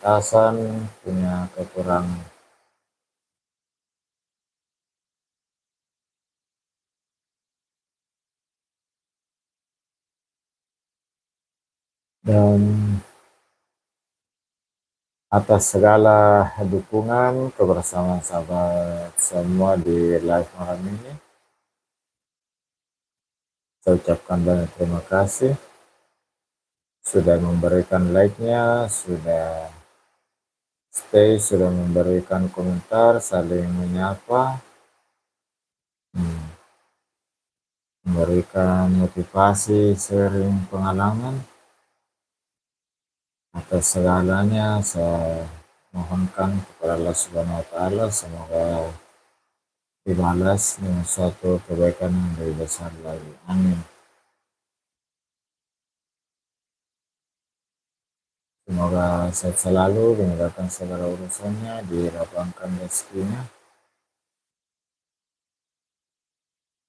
atasan punya kekurangan. Dan atas segala dukungan kebersamaan sahabat semua di live malam ini, saya ucapkan banyak terima kasih sudah memberikan like-nya, sudah stay, sudah memberikan komentar, saling menyapa, memberikan motivasi, sharing pengalaman. Atas segalanya saya mohonkan kepada Allah Subhanahu wa taala semoga dibalas dengan suatu kebaikan yang lebih besar lagi. Amin. Semoga sehat selalu, dimudahkan segala urusannya, dilapangkan rezekinya,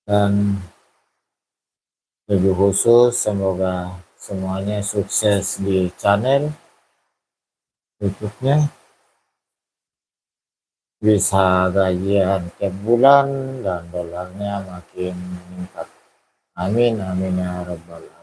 dan lebih khusus semoga semuanya sukses di channel YouTube-nya, bisa gajian tiap bulan dan dolarnya makin meningkat. Amin amin ya rabbal alamin.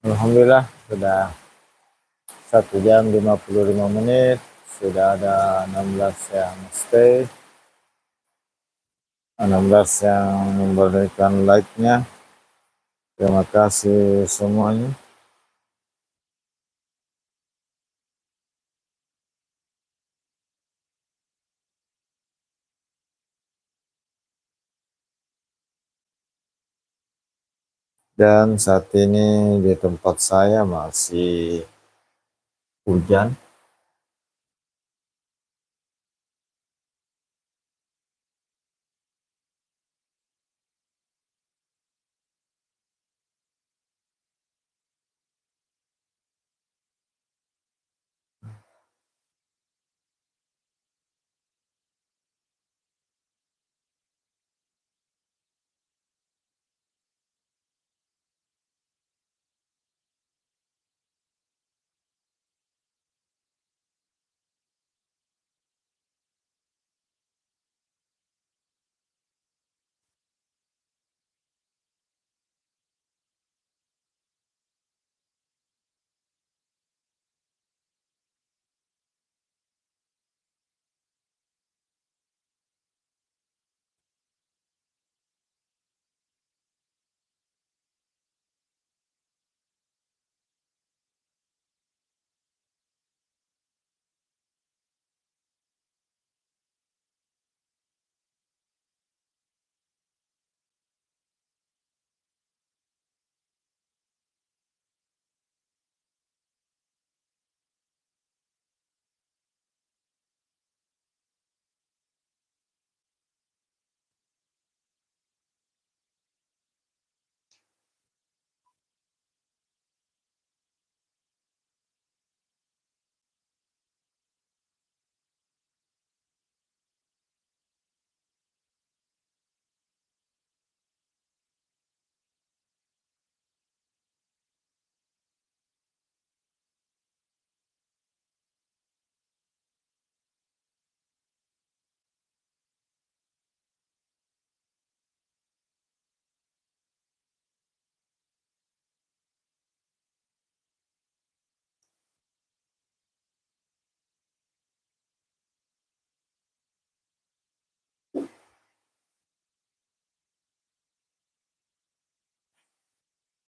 Alhamdulillah sudah 1 jam 55 menit, sudah ada 16 yang stay, 16 yang memberikan like-nya. Terima kasih semuanya. Dan saat ini di tempat saya masih hujan.